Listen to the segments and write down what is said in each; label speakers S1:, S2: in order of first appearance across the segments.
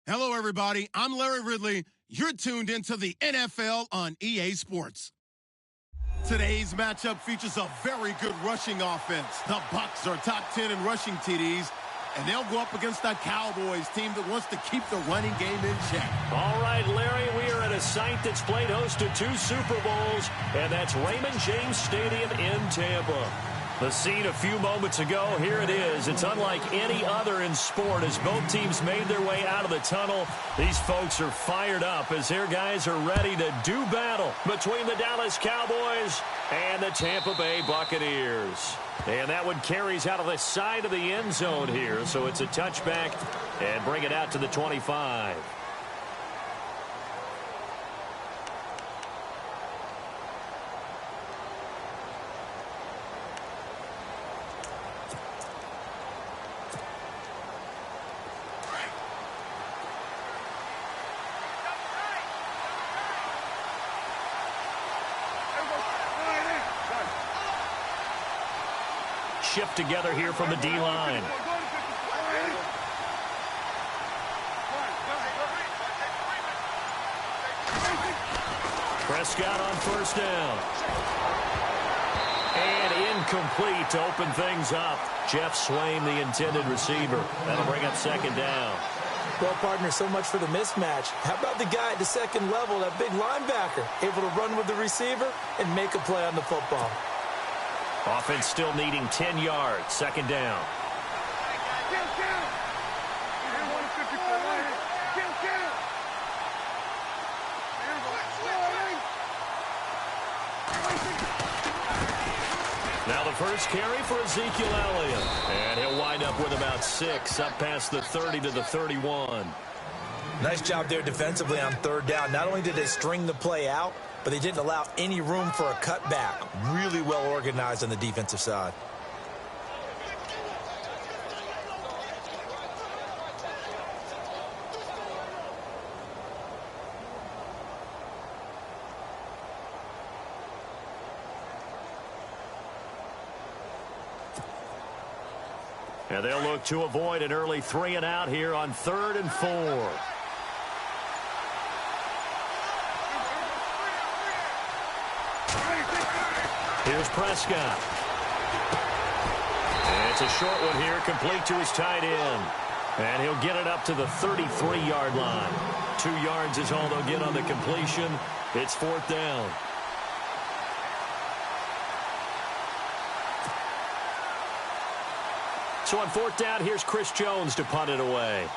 S1: Hello, everybody. I'm Larry Ridley. You're tuned into the NFL on EA Sports. Today's matchup features a very good rushing offense. The Bucs are top 10 in rushing TDs, and they'll go up against the Cowboys team that wants to keep the running game in check.
S2: All right, Larry, we are at a site that's played host to 2 Super Bowls, and that's Raymond James Stadium in Tampa. The scene a few moments ago, here it is. It's unlike any other in sport as both teams made their way out of the tunnel. These folks are fired up as their guys are ready to do battle between the Dallas Cowboys and the Tampa Bay Buccaneers. And that one carries out of the side of the end zone here, so it's a touchback and bring it out to the 25. Shift together here from the D-line. Prescott on first down. And incomplete to open things up. Jeff Swain, the intended receiver. That'll bring up second down.
S3: Well, partner, so much for the mismatch. How about the guy at the second level, that big linebacker, able to run with the receiver and make a play on the football?
S2: Offense still needing 10 yards. Second down. Now the first carry for Ezekiel Elliott. And he'll wind up with about 6, up past the 30 to the 31.
S3: Nice job there defensively on third down. Not only did they string the play out, but they didn't allow any room for a cutback. Really well organized on the defensive side.
S2: And they'll look to avoid an early 3-and-out here on 3rd and 4. Here's Prescott. And it's a short one here, complete to his tight end. And he'll get it up to the 33-yard line. 2 yards is all they'll get on the completion. It's 4th down. So on 4th down, here's Chris Jones to punt it away.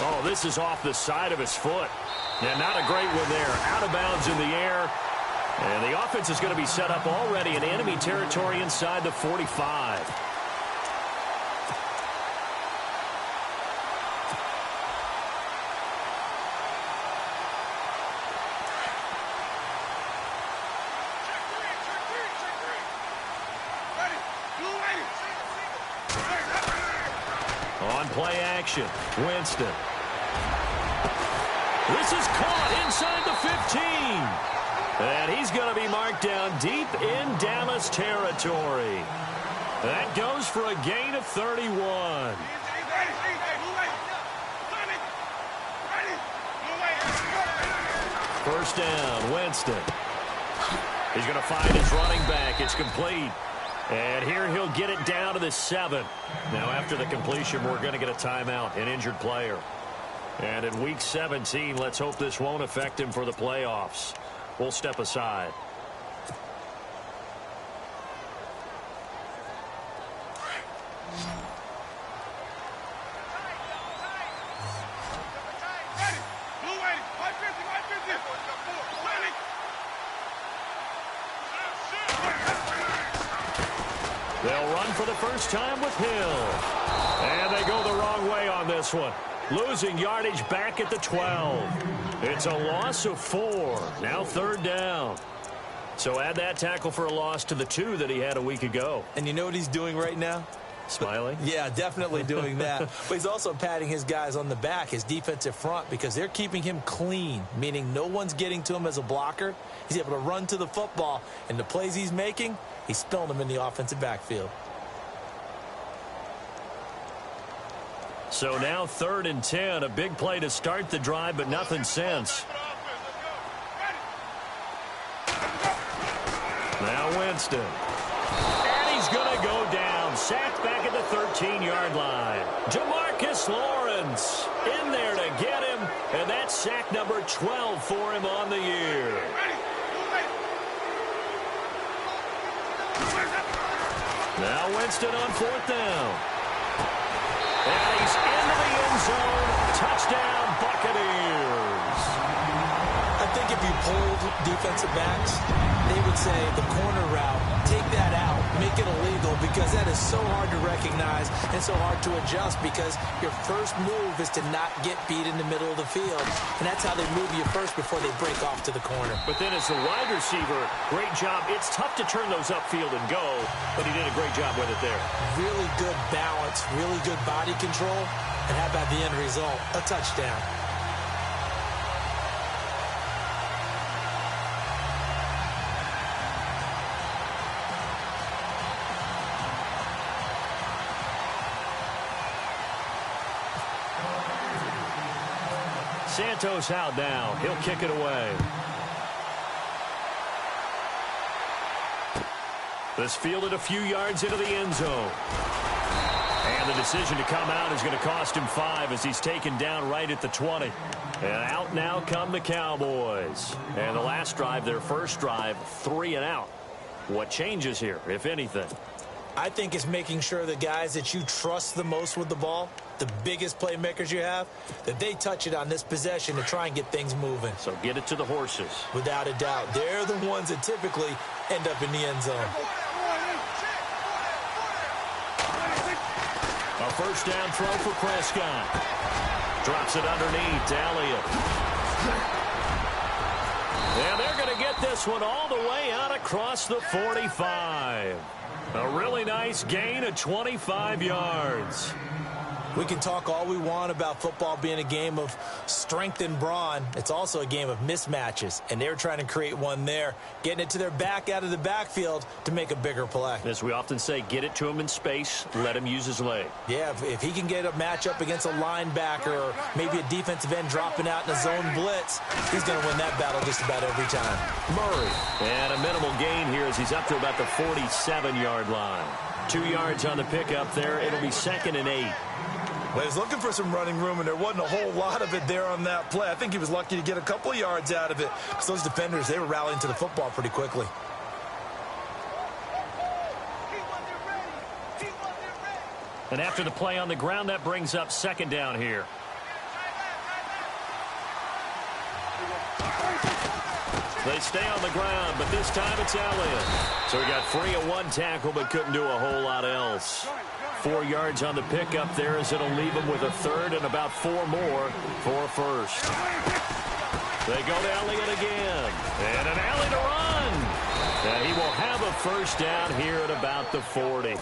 S2: Oh, this is off the side of his foot. And not a great one there. Out of bounds in the air. And the offense is going to be set up already in enemy territory inside the 45. On play action, Winston. This is caught inside the 15. And he's going to be marked down deep in Dallas territory. That goes for a gain of 31. First down, Winston. He's going to find his running back. It's complete. And here he'll get it down to the 7. Now after the completion, we're going to get a timeout, an injured player. And in week 17, let's hope this won't affect him for the playoffs. We'll step aside. They'll run for the first time with Hill. And they go the wrong way on this one. Losing yardage back at the 12. It's a loss of 4. Now 3rd down. So add that tackle for a loss to the 2 that he had a week ago.
S3: And you know what he's doing right now?
S2: Smiling?
S3: Yeah, definitely doing that. But he's also patting his guys on the back, his defensive front, because they're keeping him clean, meaning no one's getting to him as a blocker. He's able to run to the football, and the plays he's making, he's spilling them in the offensive backfield.
S2: So now 3rd and 10, a big play to start the drive, but nothing since. Now Winston. And he's going to go down. Sacked back at the 13-yard line. Jamarcus Lawrence in there to get him, and that's sack number 12 for him on the year. Now Winston on 4th down. And he's into the end zone. Touchdown, Buccaneers.
S3: I think if you pulled defensive backs, they would say the corner route, take that out, make it illegal, because that is so hard to recognize and so hard to adjust, because your first move is to not get beat in the middle of the field. And that's how they move you first before they break off to the corner.
S2: But then as the wide receiver, great job. It's tough to turn those upfield and go, but he did a great job with it there.
S3: Really good balance, really good body control, and how about the end result? A touchdown.
S2: Santos out now. He'll kick it away. This fielded a few yards into the end zone. And the decision to come out is going to cost him 5 as he's taken down right at the 20. And out now come the Cowboys. And the last drive, their first drive, 3 and out. What changes here, if anything?
S3: I think it's making sure the guys that you trust the most with the ball, the biggest playmakers you have, that they touch it on this possession to try and get things moving.
S2: So get it to the horses.
S3: Without a doubt. They're the ones that typically end up in the end zone.
S2: A first down throw for Prescott. Drops it underneath to Elliott. And they're going to get this one all the way out across the 45. A really nice gain of 25 yards.
S3: We can talk all we want about football being a game of strength and brawn. It's also a game of mismatches, and they're trying to create one there, getting it to their back out of the backfield to make a bigger play.
S2: As we often say, get it to him in space, let him use his leg.
S3: Yeah, if he can get a matchup against a linebacker or maybe a defensive end dropping out in a zone blitz, he's going to win that battle just about every time.
S2: Murray, and a minimal gain here as he's up to about the 47-yard line. 2 yards on the pickup there. It'll be 2nd and 8.
S3: Well, he was looking for some running room, and there wasn't a whole lot of it there on that play. I think he was lucky to get a couple of yards out of it, because those defenders, they were rallying to the football pretty quickly.
S2: And after the play on the ground, that brings up 2nd down here. They stay on the ground, but this time it's Elliott. So he got free of 1 tackle, but couldn't do a whole lot else. 4 yards on the pickup there as it'll leave him with a 3rd and about 4 more for a first. They go to Elliott again. And an alley to run. And he will have a first down here at about the 40.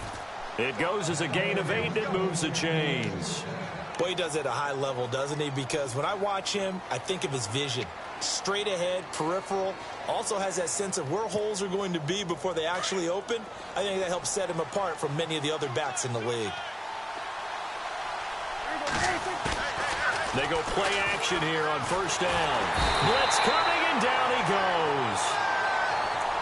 S2: It goes as a gain of 8, and it moves the chains.
S3: Boy, he does it at a high level, doesn't he? Because when I watch him, I think of his vision. Straight ahead, peripheral, also has that sense of where holes are going to be before they actually open. I think that helps set him apart from many of the other backs in the league.
S2: They go play action here on first down. Blitz coming, and down he goes.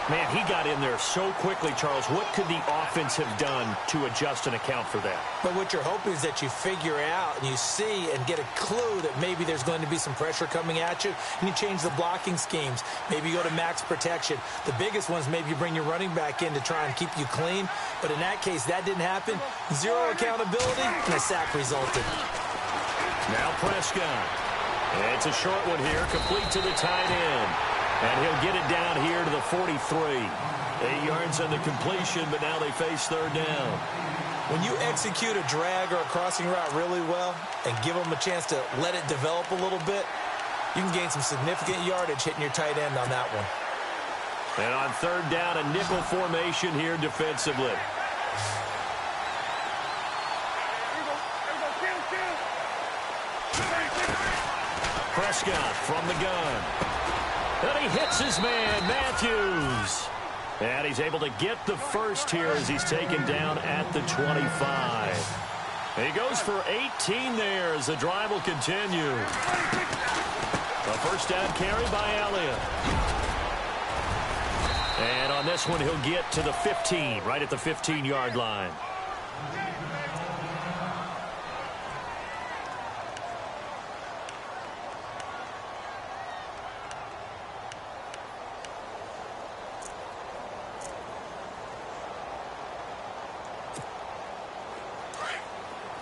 S2: Man, he got in there so quickly, Charles. What could the offense have done to adjust and account for that?
S3: But what you're hoping is that you figure out and you see and get a clue that maybe there's going to be some pressure coming at you, and you change the blocking schemes. Maybe you go to max protection. The biggest ones, maybe you bring your running back in to try and keep you clean. But in that case, that didn't happen. 0 accountability, and a sack resulted.
S2: Now Prescott. It's a short one here, complete to the tight end. And he'll get it down here to the 43. 8 yards on the completion, but now they face 3rd down.
S3: When you execute a drag or a crossing route really well and give them a chance to let it develop a little bit, you can gain some significant yardage hitting your tight end on that one.
S2: And on 3rd down, a nickel formation here defensively. Prescott from the gun. And he hits his man, Matthews. And he's able to get the first here as he's taken down at the 25. He goes for 18 there as the drive will continue. A first down carry by Elliott. And on this one, he'll get to the 15, right at the 15-yard line.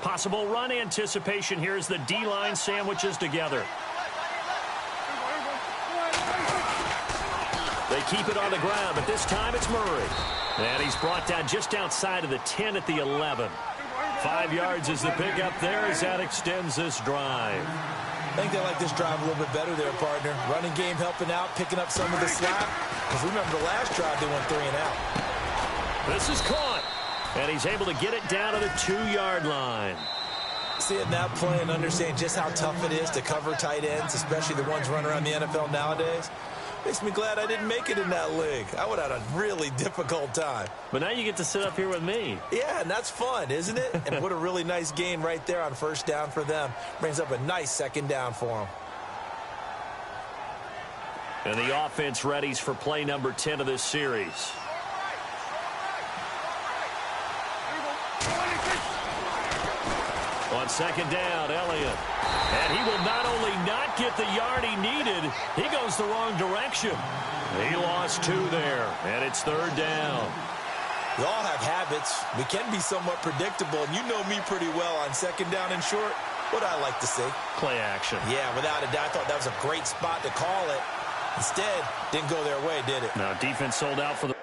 S2: Possible run anticipation here as the D-line sandwiches together. They keep it on the ground, but this time it's Murray. And he's brought down just outside of the 10 at the 11. 5 yards is the pickup there as that extends this drive.
S3: I think they like this drive a little bit better there, partner. Running game helping out, picking up some of the slack. Because remember the last drive, they went 3 and out.
S2: This is caught. And he's able to get it down to the 2-yard line.
S3: Seeing that play and understand just how tough it is to cover tight ends, especially the ones running around the NFL nowadays, makes me glad I didn't make it in that league. I would have had a really difficult time.
S2: But now you get to sit up here with me.
S3: Yeah, and that's fun, isn't it? And what a really nice gain right there on first down for them. Brings up a nice second down for them.
S2: And the offense readies for play number 10 of this series. On second down, Elliott. And he will not only not get the yard he needed, he goes the wrong direction. He lost 2 there, and it's third down.
S3: We all have habits. We can be somewhat predictable, and you know me pretty well on second down and short. What I like to see.
S2: Play action.
S3: Yeah, without a doubt. I thought that was a great spot to call it. Instead, didn't go their way, did it?
S2: Now defense sold out for the...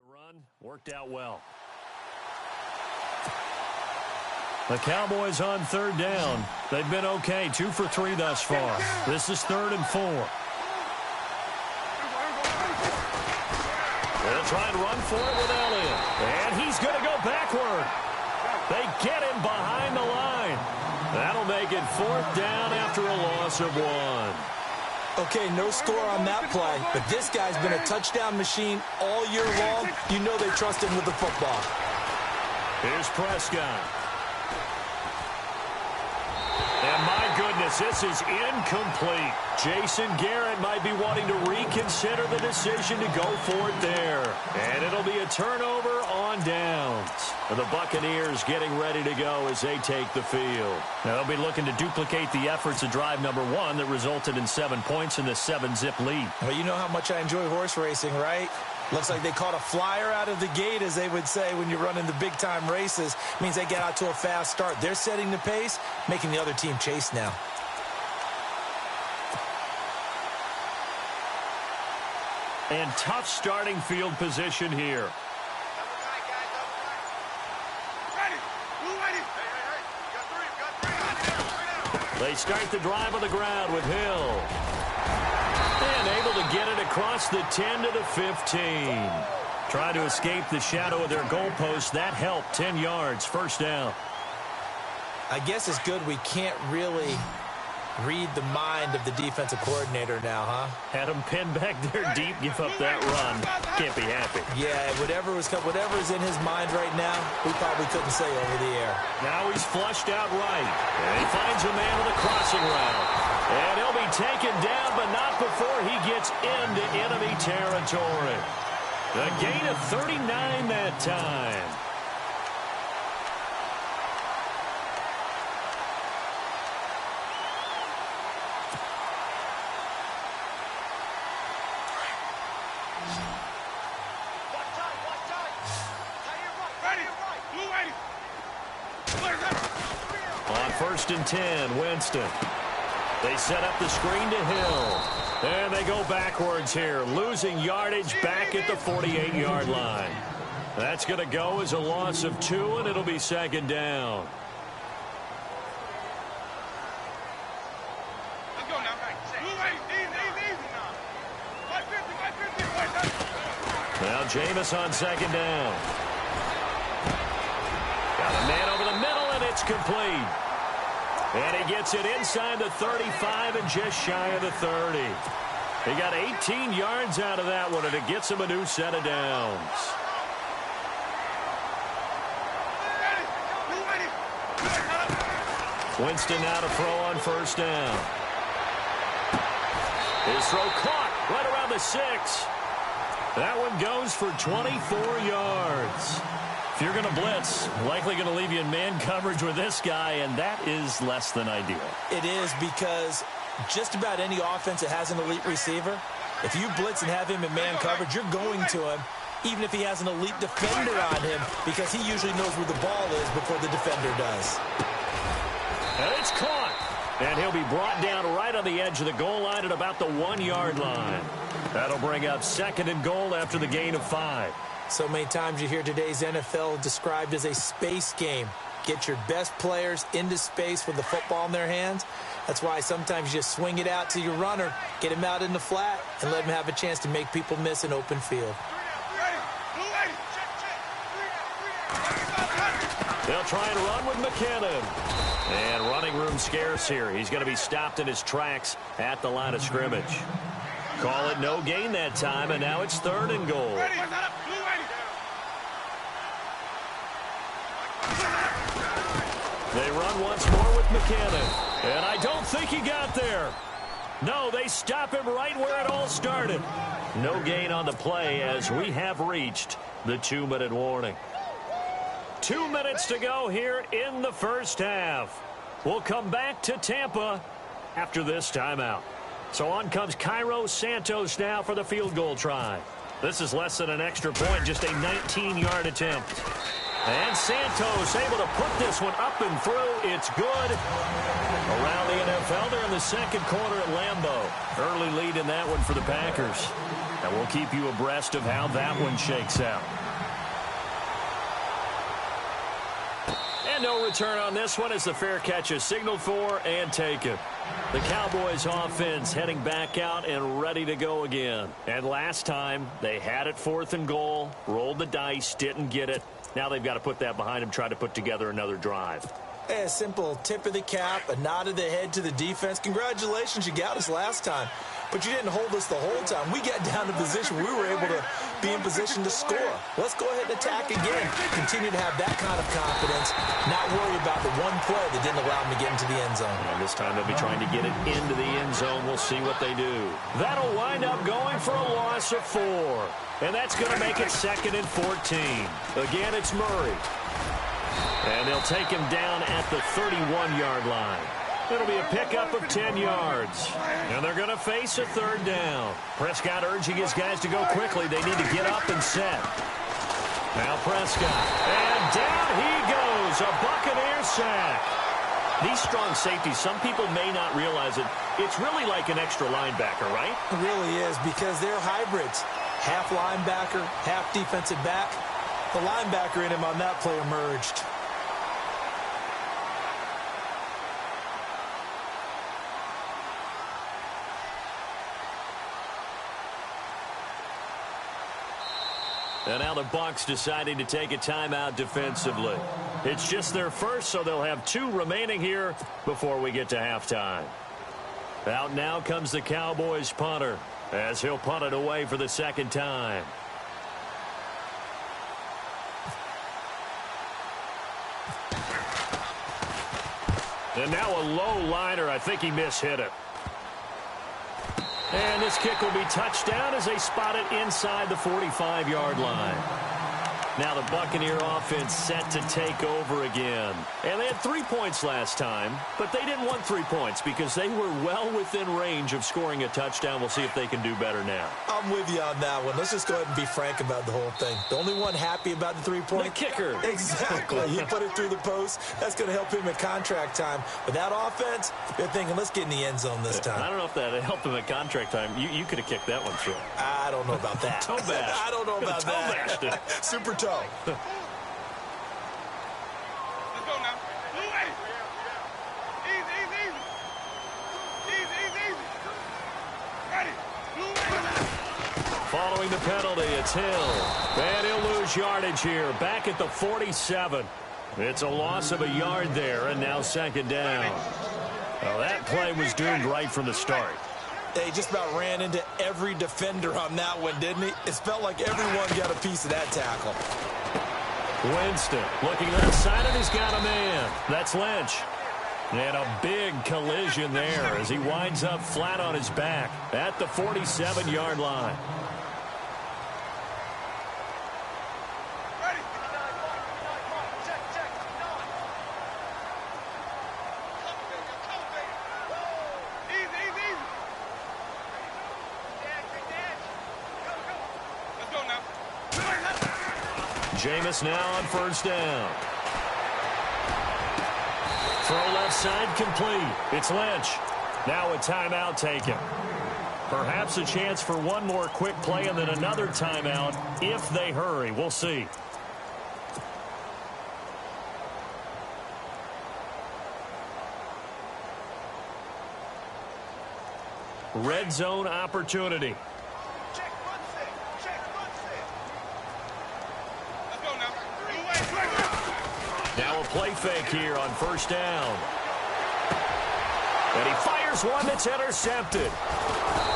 S2: Run worked out well. The Cowboys on third down. They've been okay, 2 for 3 thus far. This is 3rd and 4. They'll try and run for it with Elliott. And he's going to go backward. They get him behind the line. That'll make it 4th down after a loss of 1.
S3: Okay, no score on that play, but this guy's been a touchdown machine all year long. You know they trust him with the football.
S2: Here's Prescott. And my goodness, this is incomplete. Jason Garrett might be wanting to reconsider the decision to go for it there. And it'll be a turnover on downs. And the Buccaneers getting ready to go as they take the field. Now they'll be looking to duplicate the efforts of drive number 1 that resulted in 7 points in the 7-zip lead.
S3: Well, you know how much I enjoy horse racing, right? Looks like they caught a flyer out of the gate, as they would say when you're running the big-time races. Means they get out to a fast start. They're setting the pace, making the other team chase now.
S2: And tough starting field position here. They start the drive on the ground with Hill. And able to get it across the 10 to the 15. Trying to escape the shadow of their goalpost. That helped. 10 yards. First down.
S3: I guess it's good we can't really read the mind of the defensive coordinator now, huh?
S2: Had him pinned back there deep. Give up that run. Can't be happy.
S3: Yeah, whatever's in his mind right now, we probably couldn't say over the air.
S2: Now he's flushed out right. And he finds a man with a crossing route. And he'll be taken down, but not before he gets into enemy territory. A gain of 39 that time. On 1st and 10, Winston. They set up the screen to Hill. And they go backwards here, losing yardage back at the 48-yard line. That's going to go as a loss of 2, and it'll be 2nd down. Now Jameis on second down. Got a man over the middle, and it's complete. And he gets it inside the 35 and just shy of the 30. He got 18 yards out of that one, and it gets him a new set of downs. Winston now to throw on first down. His throw caught right around the 6. That one goes for 24 yards. If you're going to blitz, likely going to leave you in man coverage with this guy, and that is less than ideal.
S3: It is, because just about any offense that has an elite receiver, if you blitz and have him in man coverage, you're going to him, even if he has an elite defender on him, because he usually knows where the ball is before the defender does.
S2: And it's caught. And he'll be brought down right on the edge of the goal line at about the 1-yard line. That'll bring up second and goal after the gain of 5.
S3: So many times you hear today's NFL described as a space game. Get your best players into space with the football in their hands. That's why sometimes you just swing it out to your runner, get him out in the flat, and let him have a chance to make people miss an open field.
S2: They'll try and run with McKinnon. And running room scarce here. He's going to be stopped in his tracks at the line of scrimmage. Call it no gain that time, and now it's third and goal. They run once more with McKinnon. And I don't think he got there. No, they stop him right where it all started. No gain on the play as we have reached the 2-minute warning. 2 minutes to go here in the first half. We'll come back to Tampa after this timeout. So on comes Cairo Santos now for the field goal try. This is less than an extra point, just a 19-yard attempt. And Santos able to put this one up and through. It's good. Around the NFL, they're in the second quarter at Lambeau. Early lead in that one for the Packers. And we'll keep you abreast of how that one shakes out. And no return on this one as the fair catch is signaled for and taken. The Cowboys offense heading back out and ready to go again. And last time, they had it 4th and goal, rolled the dice, didn't get it. Now they've got to put that behind them, try to put together another drive.
S3: A simple tip of the cap, a nod of the head to the defense. Congratulations, you got us last time. But you didn't hold us the whole time. We got down to position. We were able to be in position to score. Let's go ahead and attack again. Continue to have that kind of confidence. Not worry about the one play that didn't allow them to get into the end zone.
S2: And this time they'll be trying to get it into the end zone. We'll see what they do. That'll wind up going for a loss of 4. And that's going to make it 2nd and 14. Again, it's Murray. And they'll take him down at the 31-yard line. It'll be a pickup of 10 yards. And they're going to face a 3rd down. Prescott urging his guys to go quickly. They need to get up and set. Now Prescott. And down he goes. A Buccaneer sack. These strong safeties, some people may not realize it. It's really like an extra linebacker, right?
S3: It really is, because they're hybrids. Half linebacker, half defensive back. The linebacker in him on that play emerged.
S2: And now the Bucs deciding to take a timeout defensively. It's just their first, so they'll have 2 remaining here before we get to halftime. Out now comes the Cowboys punter as he'll punt it away for the 2nd time. And now a low liner. I think he mishit it. And this kick will be touchdown as they spot it inside the 45-yard line. Now the Buccaneer offense set to take over again. And they had 3 points last time, but they didn't want 3 points because they were well within range of scoring a touchdown. We'll see if they can do better now.
S3: I'm with you on that one. Let's just go ahead and be frank about the whole thing. The only one happy about the 3-point.
S2: The kicker.
S3: Exactly. He put it through the post. That's going to help him at contract time. But that offense, they're thinking, let's get in the end zone this time.
S2: I don't know if that helped him at contract time. You could have kicked that one through.
S3: I don't know about that.
S2: Toe bash.
S3: I don't know about
S2: toe
S3: that.
S2: Bashed it.
S3: Super toe.
S4: Let's go now. Blue way. Easy, easy, easy. Easy, easy, easy. Ready. Blue way.
S2: Following the penalty, it's Hill. And he'll lose yardage here, back at the 47. It's a loss of a yard there, and now second down. Well, that play was doomed right from the start.
S3: He just about ran into every defender on that one, didn't he? It felt like everyone got a piece of that tackle.
S2: Winston looking left side, and he's got a man. That's Lynch. And a big collision there as he winds up flat on his back at the 47-yard line. Jameis now on first down. Throw left side complete. It's Lynch. Now a timeout taken. Perhaps a chance for one more quick play and then another timeout if they hurry. We'll see. Red zone opportunity. Now a play fake here on first down. And he fires one that's intercepted.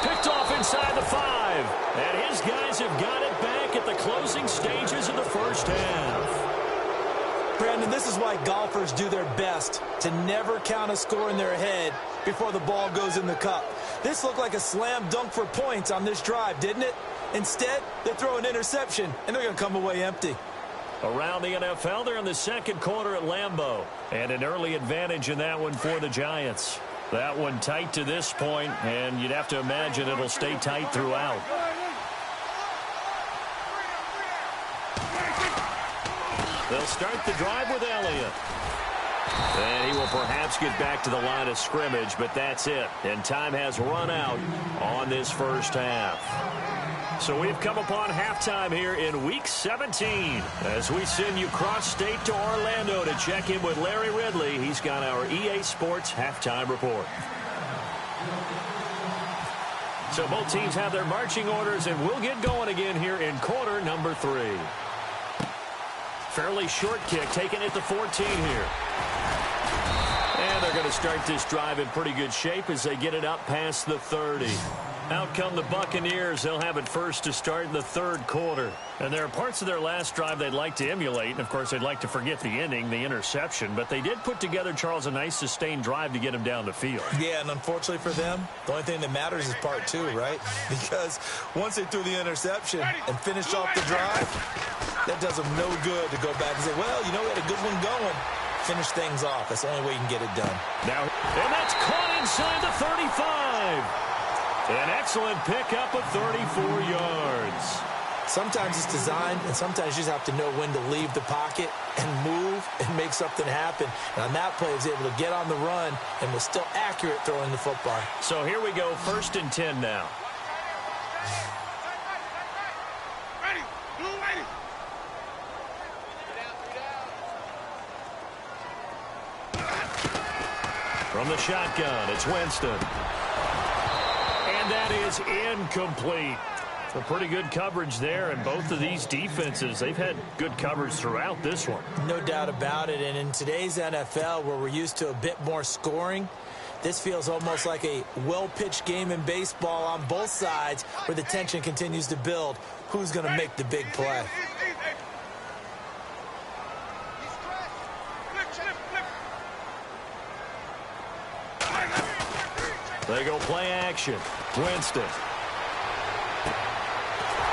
S2: Picked off inside the 5. And his guys have got it back at the closing stages of the first half.
S3: Brandon, this is why golfers do their best to never count a score in their head before the ball goes in the cup. This looked like a slam dunk for points on this drive, didn't it? Instead, they throw an interception, and they're going to come away empty.
S2: Around the NFL, they're in the second quarter at Lambeau. And an early advantage in that one for the Giants. That one tight to this point, and you'd have to imagine it'll stay tight throughout. They'll start the drive with Elliott. And he will perhaps get back to the line of scrimmage, but that's it. And time has run out on this first half. So we've come upon halftime here in Week 17 as we send you cross-state to Orlando to check in with Larry Ridley. He's got our EA Sports halftime report. So both teams have their marching orders, and we'll get going again here in quarter number 3. Fairly short kick taken at the 14 here. And they're going to start this drive in pretty good shape as they get it up past the 30. Out come the Buccaneers. They'll have it first to start in the third quarter. And there are parts of their last drive they'd like to emulate. And, of course, they'd like to forget the ending, the interception. But they did put together, Charles, a nice sustained drive to get him down the field. Yeah,
S3: and unfortunately for them, the only thing that matters is part 2, right? Because once they threw the interception and finished off the drive, that does them no good to go back and say, well, you know, we had a good one going. Finish things off. That's the only way you can get it done.
S2: Now, and that's caught inside the 35. An excellent pickup of 34 yards.
S3: Sometimes it's designed, and sometimes you just have to know when to leave the pocket and move and make something happen. And on that play, he was able to get on the run and was still accurate throwing the football.
S2: So here we go, 1st and 10 now. From the shotgun, it's Winston. And that is incomplete. So pretty good coverage there, and both of these defenses, they've had good coverage throughout this one.
S3: No doubt about it, and in today's NFL, where we're used to a bit more scoring, this feels almost like a well-pitched game in baseball on both sides where the tension continues to build. Who's going to make the big play?
S2: They go play action. Winston.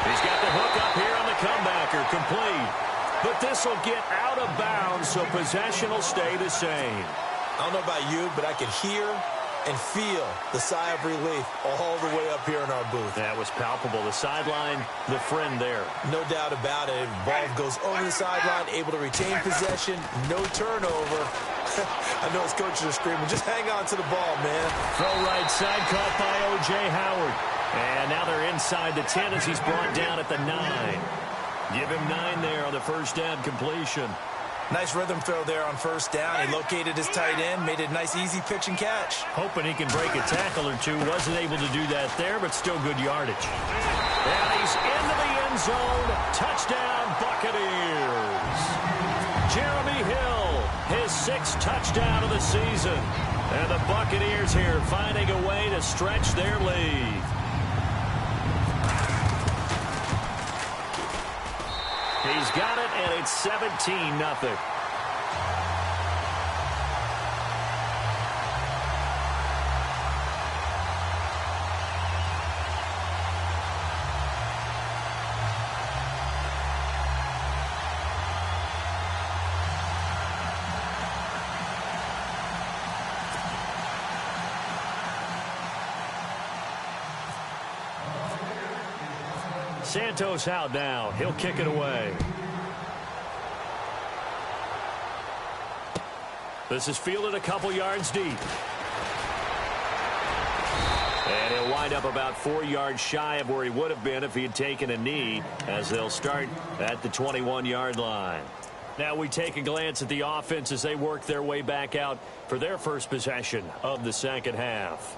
S2: He's got the hook up here on the comebacker. Complete. But this will get out of bounds, so possession will stay the same.
S3: I don't know about you, but I can hear and feel the sigh of relief all the way up here in our booth.
S2: That was palpable. The sideline, the friend there.
S3: No doubt about it. Ball goes over the sideline, able to retain possession, no turnover. I know his coaches are screaming, just hang on to the ball, man.
S2: Throw right side, caught by O.J. Howard. And now they're inside the 10 as he's brought down at the 9. Give him 9 there on the first down completion.
S3: Nice rhythm throw there on first down. He located his tight end, made it a nice, easy pitch and catch.
S2: Hoping he can break a tackle or two. Wasn't able to do that there, but still good yardage. And he's into the end zone. Touchdown, Buccaneers. Jeremy Hill, his 6th touchdown of the season. And the Buccaneers here finding a way to stretch their lead. He's got it, and it's 17-0. Santos out now. He'll kick it away. This is fielded a couple yards deep. And he'll wind up about 4 yards shy of where he would have been if he had taken a knee, as they'll start at the 21-yard line. Now we take a glance at the offense as they work their way back out for their first possession of the second half.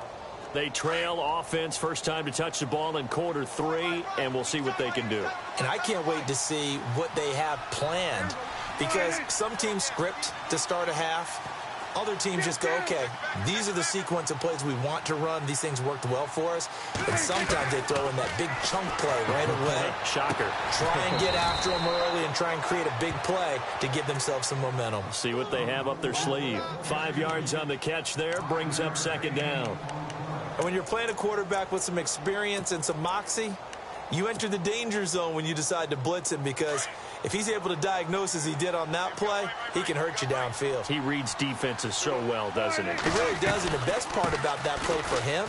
S2: They trail offense, first time to touch the ball in quarter 3, and we'll see what they can do.
S3: And I can't wait to see what they have planned, because some teams script to start a half. Other teams just go, okay, these are the sequence of plays we want to run. These things worked well for us. And sometimes they throw in that big chunk play right away.
S2: Shocker.
S3: Try and get after them early and try and create a big play to give themselves some momentum.
S2: See what they have up their sleeve. 5 yards on the catch there, brings up second down.
S3: And when you're playing a quarterback with some experience and some moxie, you enter the danger zone when you decide to blitz him, because if he's able to diagnose as he did on that play, he can hurt you downfield.
S2: He reads defenses so well, doesn't he?
S3: He really does, and the best part about that play for him,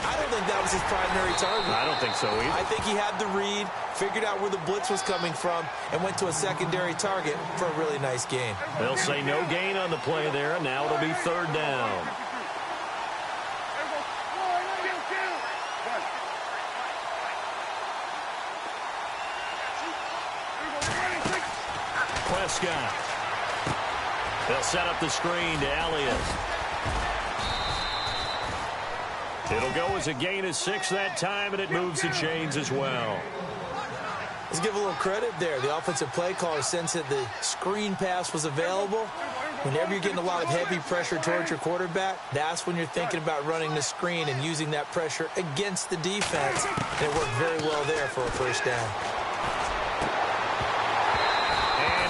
S3: I don't think that was his primary target.
S2: I don't think so either.
S3: I think he had the read, figured out where the blitz was coming from, and went to a secondary target for a really nice gain.
S2: They'll say no gain on the play there, and now it'll be third down. Prescott. They'll set up the screen to Elliott. It'll go as a gain of 6 that time, and it moves the chains as well.
S3: Let's give a little credit there. The offensive play caller sensed that the screen pass was available. Whenever you're getting a lot of heavy pressure towards your quarterback, that's when you're thinking about running the screen and using that pressure against the defense. And it worked very well there for a first down.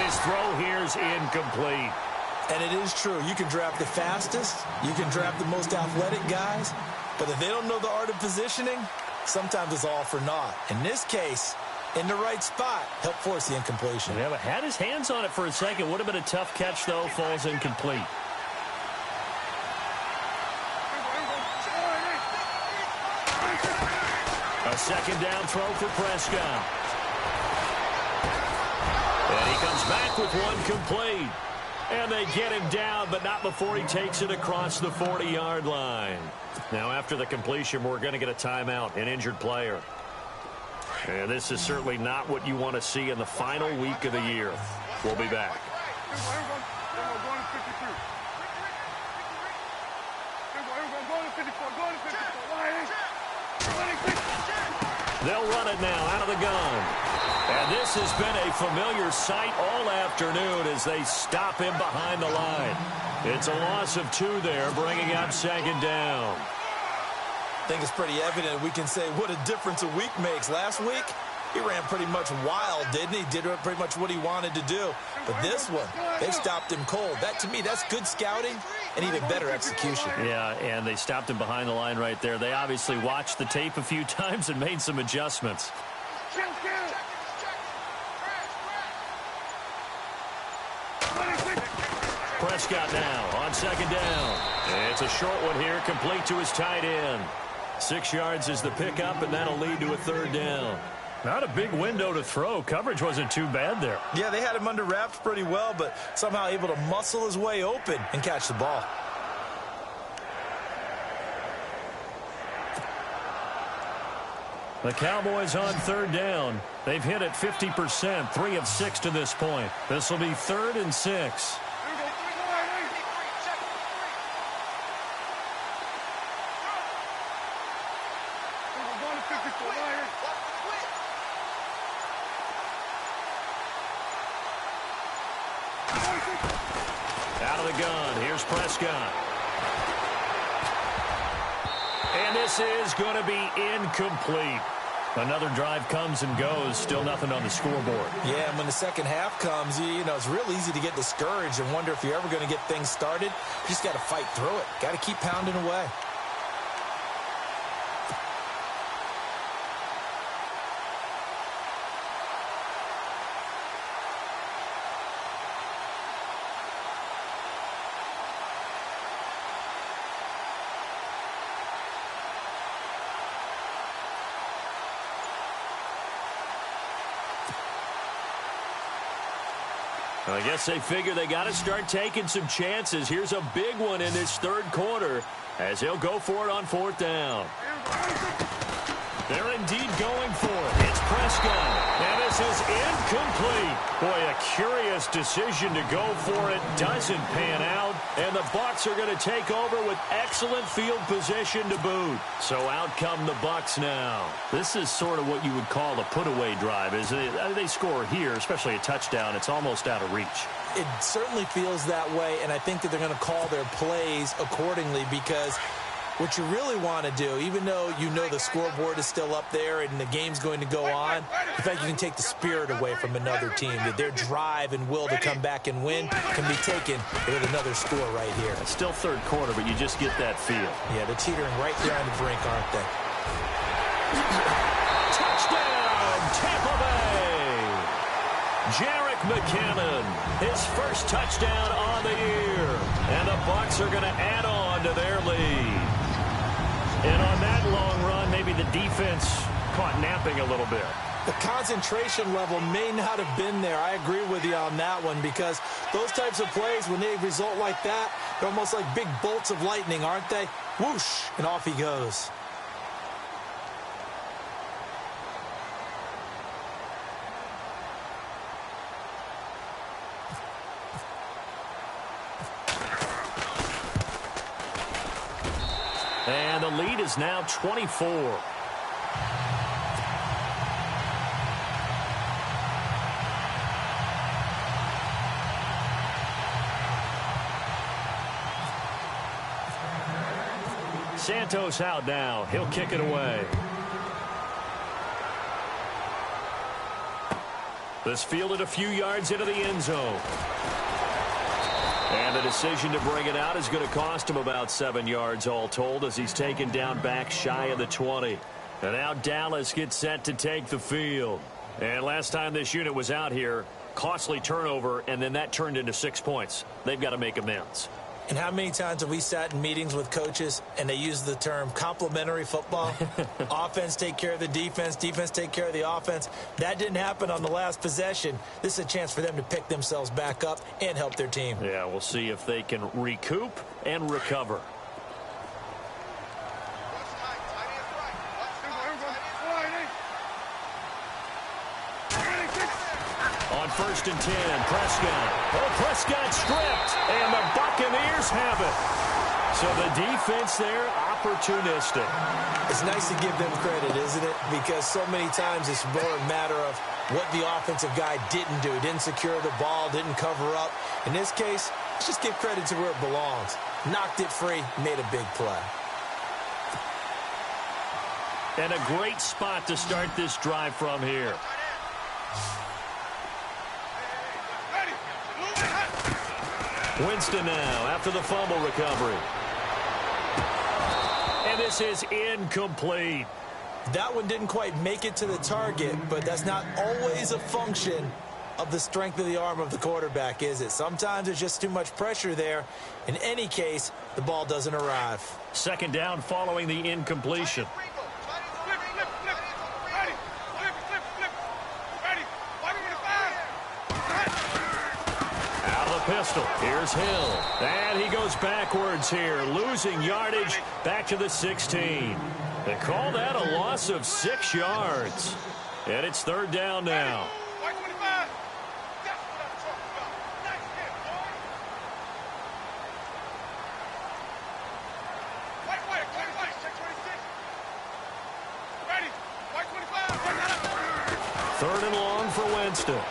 S2: His throw here's incomplete.
S3: And it is true. You can draft the fastest. You can draft the most athletic guys. But if they don't know the art of positioning, sometimes it's all for naught. In this case, in the right spot, help force the incompletion.
S2: Yeah, but had his hands on it for a second. Would have been a tough catch, though. Falls incomplete. A second down throw for Prescott. And he comes back with one complete. And they get him down, but not before he takes it across the 40-yard line. Now, after the completion, we're going to get a timeout, an injured player. And this is certainly not what you want to see in the final week of the year. We'll be back. They'll run it now out of the gun. And this has been a familiar sight all afternoon as they stop him behind the line. It's a loss of 2 there, bringing up second down.
S3: I think it's pretty evident. We can say what a difference a week makes. Last week, he ran pretty much wild, didn't he? Did pretty much what he wanted to do. But this one, they stopped him cold. That, to me, that's good scouting and even better execution.
S2: Yeah, and they stopped him behind the line right there. They obviously watched the tape a few times and made some adjustments. Prescott now on second down. It's a short one here, complete to his tight end. 6 yards is the pickup, and that'll lead to a third down. Not a big window to throw. Coverage wasn't too bad there.
S3: Yeah, they had him under wraps pretty well, but somehow able to muscle his way open and catch the ball.
S2: The Cowboys on third down. They've hit it 50%, 3 of 6 to this point. This will be 3rd and 6.
S3: Out of the gun, here's Prescott. And this is going to be incomplete.
S2: Another drive comes and goes, still nothing on the scoreboard.
S3: Yeah, and when the second half comes, you know, it's real easy to get discouraged and wonder if you're ever going to get things started. You just got to fight through it. Got to keep pounding away.
S2: I guess they figure they got to start taking some chances. Here's a big one in this third quarter as he'll go for it on 4th down. They're indeed going for it. It's Prescott, and this is incomplete. Boy, a curious decision to go for it. Doesn't pan out, and the Bucs are going to take over with excellent field position to boot. So out come the Bucs now. This is sort of what you would call a put-away drive. As they score here, especially a touchdown, it's almost out of reach.
S3: It certainly feels that way, and I think that they're going to call their plays accordingly because what you really want to do, even though you know the scoreboard is still up there and the game's going to go on, the fact you can take the spirit away from another team, that their drive and will to come back and win can be taken with another score right here.
S2: It's still third quarter, but you just get that feel.
S3: Yeah, they're teetering right there on the brink, aren't they?
S2: Touchdown, Tampa Bay! Jerick McKinnon, his first touchdown on the year. And the Bucs are going to add on to their lead. And on that long run, maybe the defense caught napping a little bit.
S3: The concentration level may not have been there. I agree with you on that one because those types of plays, when they result like that, they're almost like big bolts of lightning, aren't they? Whoosh, and off he goes.
S2: And the lead is now 24. Santos out now. He'll kick it away. This fielded a few yards into the end zone. And the decision to bring it out is going to cost him about 7 yards all told as he's taken down back shy of the 20. And now Dallas gets set to take the field. And last time this unit was out here, costly turnover, and then that turned into 6 points. They've got to make amends.
S3: And how many times have we sat in meetings with coaches and they use the term complementary football? Offense take care of the defense, defense take care of the offense. That didn't happen on the last possession. This is a chance for them to pick themselves back up and help their team.
S2: Yeah, we'll see if they can recoup and recover. On 1st and 10, Prescott. Oh, Prescott stripped, and the Buccaneers have it. So the defense there, opportunistic.
S3: It's nice to give them credit, isn't it? Because so many times it's more a matter of what the offensive guy didn't do. Didn't secure the ball, didn't cover up. In this case, let's just give credit to where it belongs. Knocked it free, made a big play.
S2: And a great spot to start this drive from here. Winston now after the fumble recovery. And this is incomplete.
S3: That one didn't quite make it to the target, but that's not always a function of the strength of the arm of the quarterback, is it? Sometimes there's just too much pressure there. In any case, the ball doesn't arrive.
S2: 2nd down following the incompletion. Pistol. Here's Hill. And he goes backwards here, losing yardage back to the 16. They call that a loss of 6 yards. And it's third down now.
S4: White 25. That's what I'm talking about. Nice hit, boy. White, check 26. Ready. White 25.
S2: Third and long for Winston.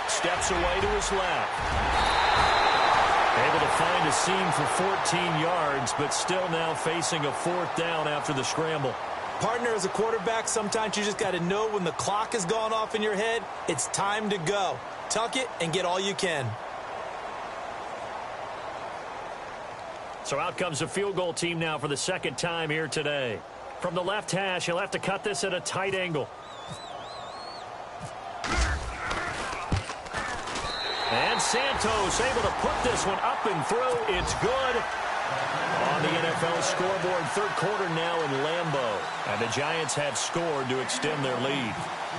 S2: Steps away to his left. Able to find a seam for 14 yards, but still now facing a fourth down after the scramble.
S3: Partner, as a quarterback, sometimes you just got to know when the clock has gone off in your head, it's time to go. Tuck it and get all you can.
S2: So out comes the field goal team now for the second time here today. From the left hash, he'll have to cut this at a tight angle. And Santos able to put this one up and through. It's good. On the NFL scoreboard, third quarter now in Lambeau. And the Giants have scored to extend their lead.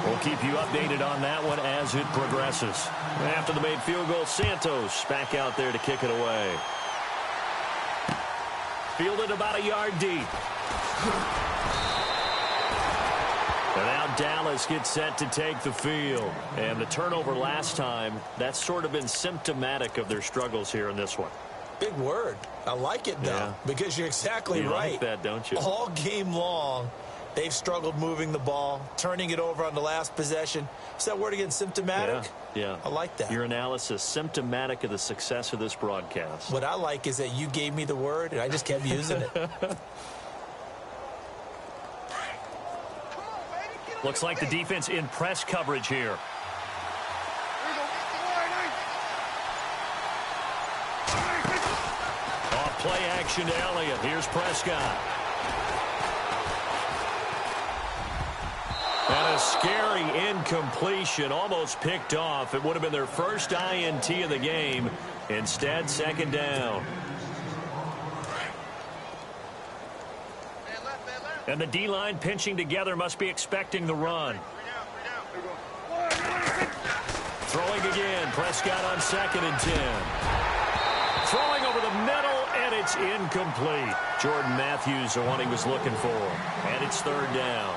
S2: We'll keep you updated on that one as it progresses. After the made field goal, Santos back out there to kick it away. Fielded about a yard deep. And now Dallas gets set to take the field. And the turnover last time, that's sort of been symptomatic of their struggles here in this one.
S3: Big word. I like it, though, because you're exactly right.
S2: You like that, don't you?
S3: All game long, they've struggled moving the ball, turning it over on the last possession. Is that word again, symptomatic?
S2: Yeah.
S3: I like that.
S2: Your analysis, symptomatic of the success of this broadcast.
S3: What I like is that you gave me the word, and I just kept using it.
S2: Looks like the defense in press coverage here. Off play action to Elliott. Here's Prescott. And a scary incompletion, almost picked off. It would have been their first INT of the game. Instead, second down. And the D-line pinching together, must be expecting the run. Throwing again. Prescott on 2nd and 10. Throwing over the middle, and it's incomplete. Jordan Matthews, the one he was looking for. And it's third down.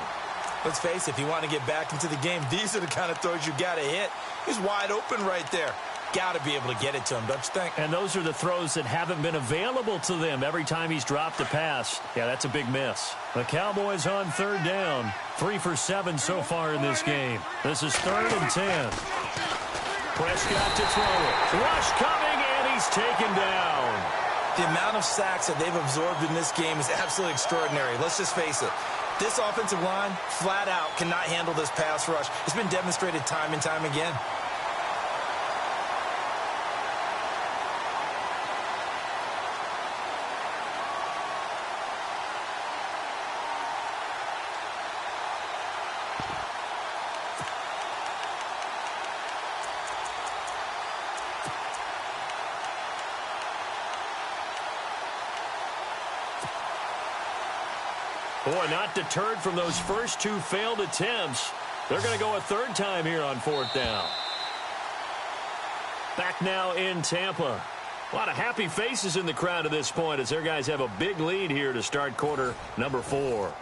S3: Let's face it, if you want to get back into the game, these are the kind of throws you got to hit. He's wide open right there. Got to be able to get it to him, don't you think?
S2: And those are the throws that haven't been available to them every time he's dropped a pass. Yeah, that's a big miss. The Cowboys on third down. 3 for 7 so far in this game. This is 3rd and 10. Prescott to throw it. Rush coming, and he's taken down.
S3: The amount of sacks that they've absorbed in this game is absolutely extraordinary. Let's just face it. This offensive line, flat out, cannot handle this pass rush. It's been demonstrated time and time again.
S2: Boy, not deterred from those first 2 failed attempts. They're going to go a third time here on 4th down. Back now in Tampa. A lot of happy faces in the crowd at this point as their guys have a big lead here to start quarter number 4.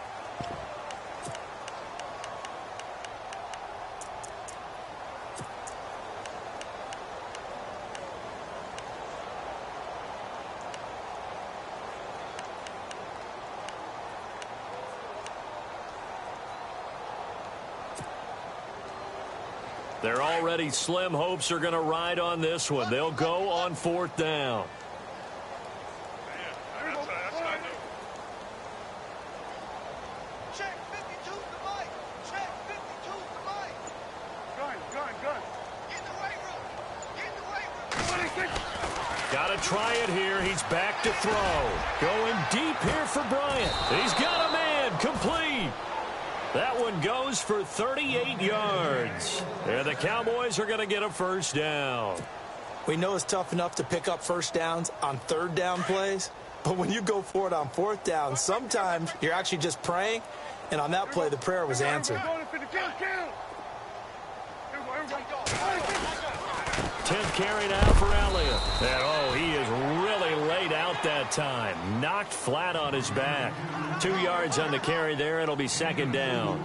S2: Their already slim hopes are going to ride on this one. They'll go on 4th down.
S4: Check 52 to the mic. Check 52 to the mic. Gun. Get in the weight room. Get in the weight room. 26.
S2: Got to try it here. He's back to throw. Going deep here for Bryant. He's got a man. Complete. That one goes for 38 yards. And the Cowboys are going to get a first down.
S3: We know it's tough enough to pick up first downs on third down plays, but when you go for it on 4th down, sometimes you're actually just praying, and on that play, the prayer was answered.
S2: 10th carry now for Elliott. And, he is really laid out it that time. Knocked flat on his back. 2 yards on the carry there. It'll be second down.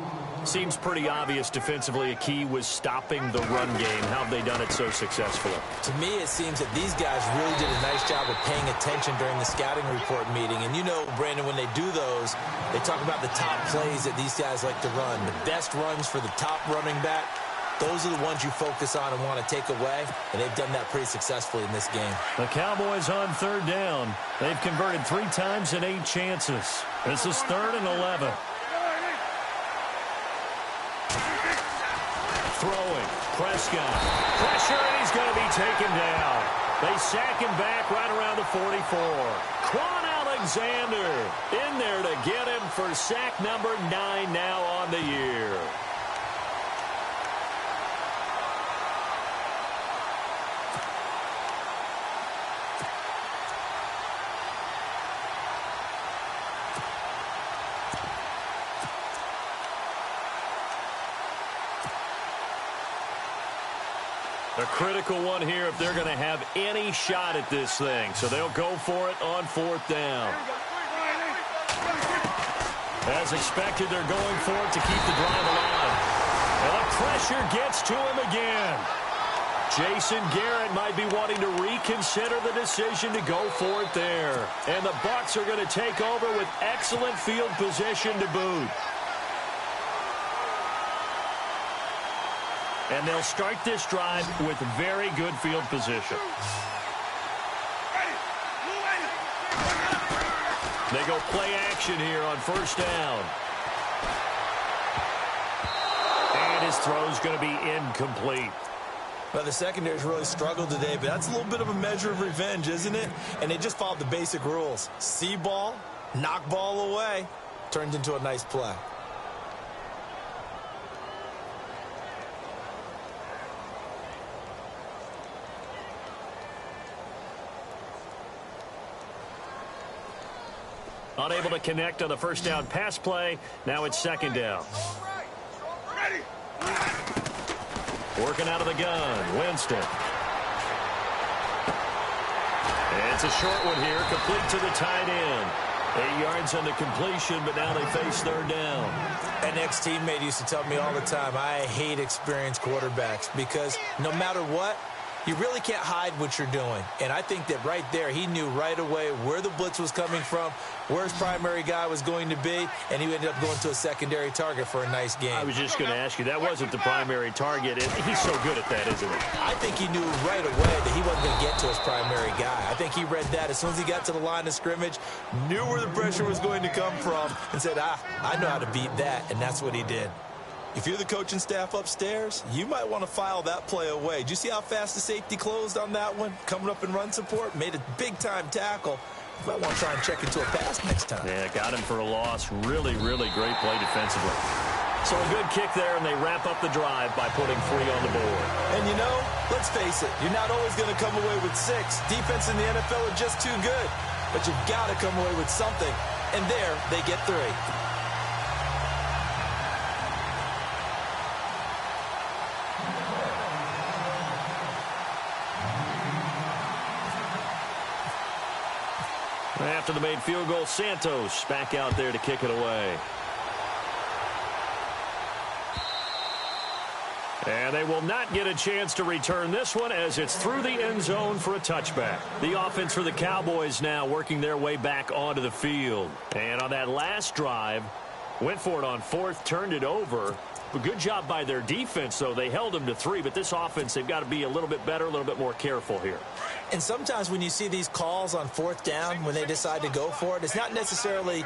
S2: Seems pretty obvious defensively a key was stopping the run game. How have they done it so successfully?
S3: To me, it seems that these guys really did a nice job of paying attention during the scouting report meeting. And you know, Brandon, when they do those, they talk about the top plays that these guys like to run. The best runs for the top running back, those are the ones you focus on and want to take away. And they've done that pretty successfully in this game.
S2: The Cowboys on third down. They've converted 3 times in 8 chances. This is 3rd and 11. Throwing. Prescott. Pressure, and he's going to be taken down. They sack him back right around the 44. Quan Alexander in there to get him for sack number 9 now on the year. A critical one here if they're going to have any shot at this thing. So they'll go for it on 4th down. As expected, they're going for it to keep the drive alive. And the pressure gets to him again. Jason Garrett might be wanting to reconsider the decision to go for it there. And the Bucs are going to take over with excellent field position to boot. And they'll start this drive with very good field position. They go play action here on 1st down. And his throw's going to be incomplete.
S3: Well, the secondary's really struggled today, but that's a little bit of a measure of revenge, isn't it? And they just followed the basic rules. See ball, knock ball away, turned into a nice play.
S2: Unable to connect on the 1st down pass play. Now it's 2nd down. Working out of the gun. Winston. It's a short one here. Complete to the tight end. 8 yards on the completion, but now they face 3rd down.
S3: An ex-teammate used to tell me all the time, I hate experienced quarterbacks because no matter what, you really can't hide what you're doing. And I think that right there, he knew right away where the blitz was coming from, where his primary guy was going to be, and he ended up going to a secondary target for a nice game.
S2: I was just going to ask you, that wasn't the primary target. He's so good at that, isn't he?
S3: I think he knew right away that he wasn't going to get to his primary guy. I think he read that as soon as he got to the line of scrimmage, knew where the pressure was going to come from, and said, I know how to beat that, and that's what he did. If you're the coaching staff upstairs, you might want to file that play away. Did you see how fast the safety closed on that one? Coming up in run support, made a big-time tackle. You might want to try and check into a pass next time.
S2: Yeah, got him for a loss. Really, really great play defensively. So a good kick there, and they wrap up the drive by putting 3 on the board.
S3: And you know, let's face it, you're not always going to come away with 6. Defense in the NFL are just too good. But you've got to come away with something. And there, they get 3.
S2: After the made field goal, Santos back out there to kick it away. And they will not get a chance to return this one as it's through the end zone for a touchback. The offense for the Cowboys now working their way back onto the field. And on that last drive, went for it on 4th, turned it over. A good job by their defense, though. They held them to 3, but this offense, they've got to be a little bit better, a little bit more careful here.
S3: And sometimes when you see these calls on 4th down, when they decide to go for it, it's not necessarily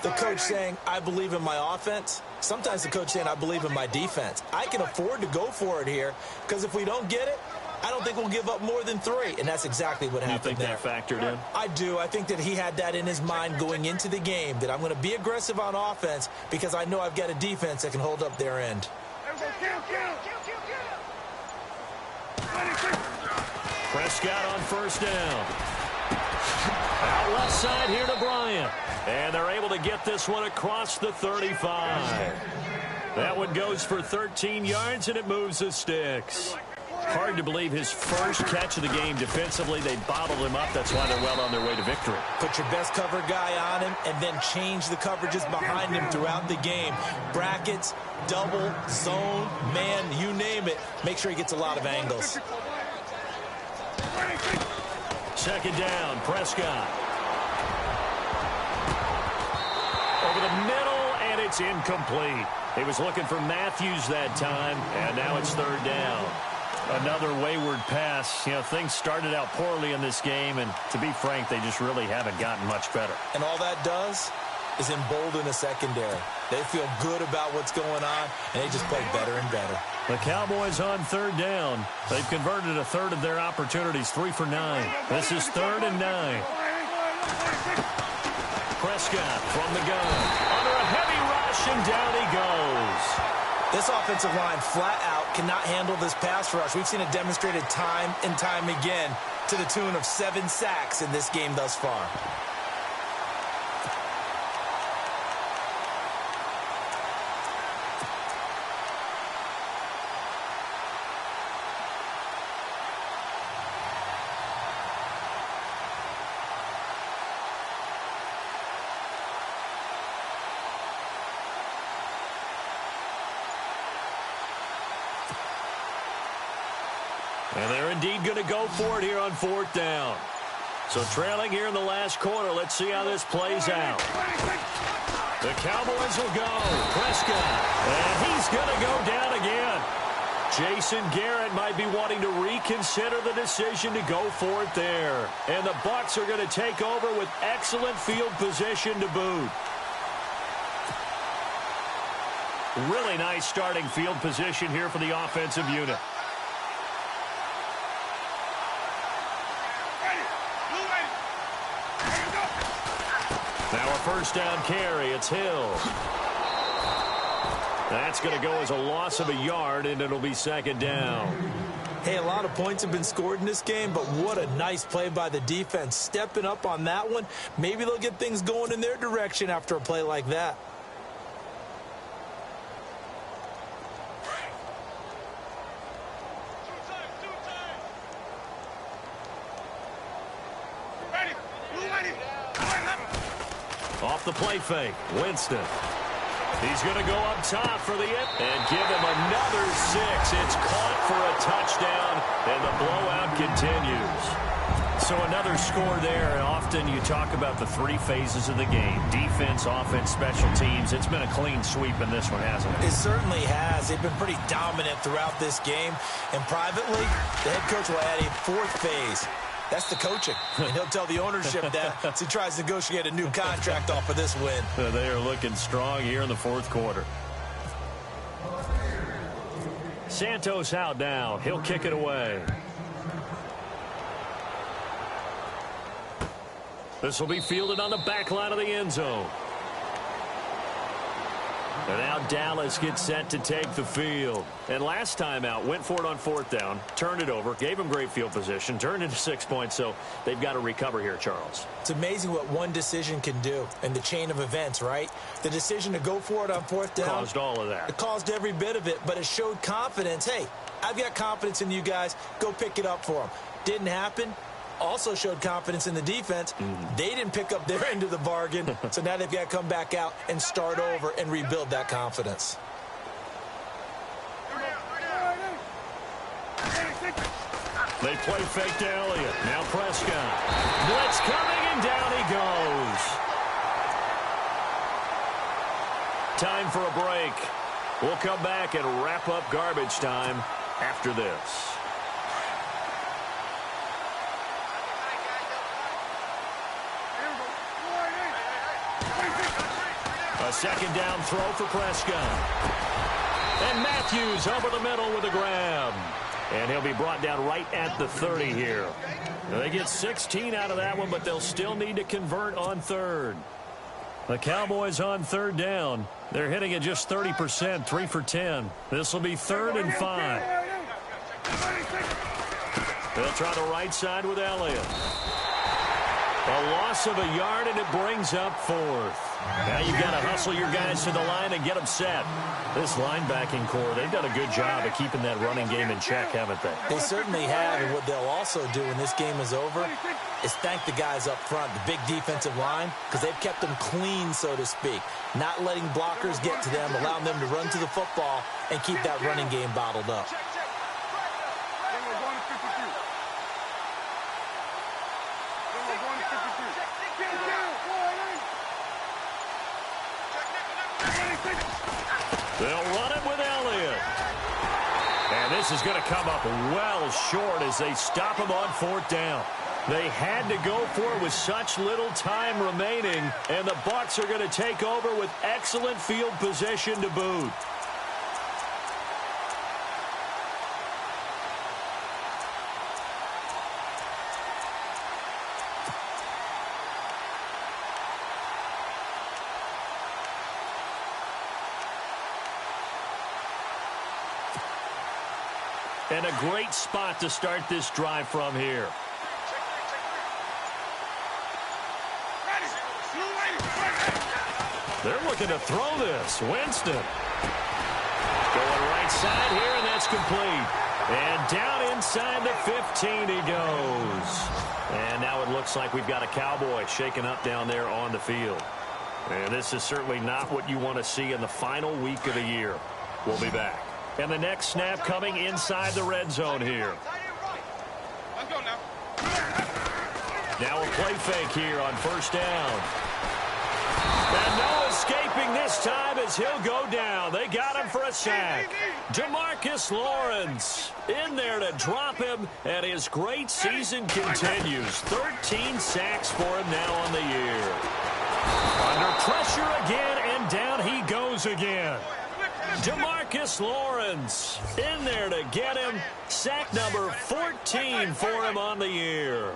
S3: the coach saying, I believe in my offense. Sometimes the coach saying, I believe in my defense. I can afford to go for it here because if we don't get it, I don't think we'll give up more than 3. And that's exactly what happened there.
S2: You think that factored in?
S3: I do. I think that he had that in his mind going into the game, that I'm going to be aggressive on offense because I know I've got a defense that can hold up their end.
S2: Prescott on 1st down. Out left side here to Bryant. And they're able to get this one across the 35. That one goes for 13 yards, and it moves the sticks. Hard to believe his first catch of the game defensively. They bottled him up. That's why they're well on their way to victory.
S3: Put your best cover guy on him and then change the coverages behind him throughout the game. Brackets, double, zone, man, you name it. Make sure he gets a lot of angles.
S2: Second down, Prescott. Over the middle, and it's incomplete. He was looking for Matthews that time, and now it's third down. Another wayward pass. You know, things started out poorly in this game, and to be frank, they just really haven't gotten much better.
S3: And all that does is embolden a secondary. They feel good about what's going on, and they just play better and better.
S2: The Cowboys on third down. They've converted a third of their opportunities, 3 for 9. This is 3rd and 9. Prescott from the gun. Under a heavy rush, and down he goes.
S3: This offensive line flat out cannot handle this pass rush. We've seen it demonstrated time and time again to the tune of 7 sacks in this game thus far.
S2: And they're indeed going to go for it here on 4th down. So trailing here in the last quarter. Let's see how this plays out. The Cowboys will go. Prescott. And he's going to go down again. Jason Garrett might be wanting to reconsider the decision to go for it there. And the Bucs are going to take over with excellent field position to boot. Really nice starting field position here for the offensive unit. Now a first down carry. It's Hill. That's going to go as a loss of a yard, and it'll be 2nd down.
S3: Hey, a lot of points have been scored in this game, but what a nice play by the defense. Stepping up on that one. Maybe they'll get things going in their direction after a play like that.
S2: Off the play fake, Winston. He's going to go up top for the and give him another 6. It's caught for a touchdown, and the blowout continues. So another score there. And often you talk about the 3 phases of the game: defense, offense, special teams. It's been a clean sweep in this one, hasn't it?
S3: It certainly has. They've been pretty dominant throughout this game. And privately, the head coach will add a 4th phase. That's the coaching. And he'll tell the ownership that as he tries to negotiate a new contract off of this win.
S2: They are looking strong here in the 4th quarter. Santos out now. He'll kick it away. This will be fielded on the back line of the end zone. And now Dallas gets set to take the field. And last time out, went for it on 4th down, turned it over, gave them great field position, turned into 6 points, so they've got to recover here, Charles.
S3: It's amazing what one decision can do in the chain of events, right? The decision to go for it on 4th down.
S2: Caused all of that.
S3: It caused every bit of it, but it showed confidence. Hey, I've got confidence in you guys. Go pick it up for them. Didn't happen. Also showed confidence in the defense. They didn't pick up their end of the bargain, so now they've got to come back out and start over and rebuild that confidence.
S2: They play fake to Elliott. Now Prescott. Blitz coming, and down he goes. Time for a break. We'll come back and wrap up garbage time after this. A 2nd down throw for Prescott. And Matthews over the middle with a grab. And he'll be brought down right at the 30 here. Now they get 16 out of that one, but they'll still need to convert on 3rd. The Cowboys on 3rd down. They're hitting at just 30%, 3 for 10. This will be 3rd and 5. They'll try the right side with Elliott. A loss of a yard, and it brings up fourth. Now you've got to hustle your guys to the line and get them set. This linebacking core, they've done a good job of keeping that running game in check, haven't they?
S3: They certainly have, and what they'll also do when this game is over is thank the guys up front, the big defensive line, because they've kept them clean, so to speak. Not letting blockers get to them, allowing them to run to the football and keep that running game bottled up.
S2: They'll run it with Elliott. And this is going to come up well short as they stop him on fourth down. They had to go for it with such little time remaining, and the Bucs are going to take over with excellent field position to boot. And a great spot to start this drive from here. They're looking to throw this. Winston. Going right side here, and that's complete. And down inside the 15 he goes. And now it looks like we've got a Cowboy shaken up down there on the field. And this is certainly not what you want to see in the final week of the year. We'll be back. And the next snap coming inside the red zone here. Now a play fake here on first down. And no escaping this time as he'll go down. They got him for a sack. DeMarcus Lawrence in there to drop him, and his great season continues. 13 sacks for him now on the year. Under pressure again, and down he goes again. DeMarcus Lawrence in there to get him. Sack number 14 for him on the year.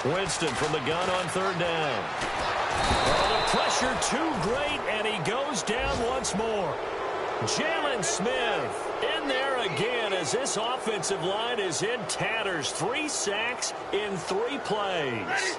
S2: Winston from the gun on third down. Oh, the pressure too great, and he goes down once more. Jalen Smith in there again as this offensive line is in tatters. 3 sacks in 3 plays.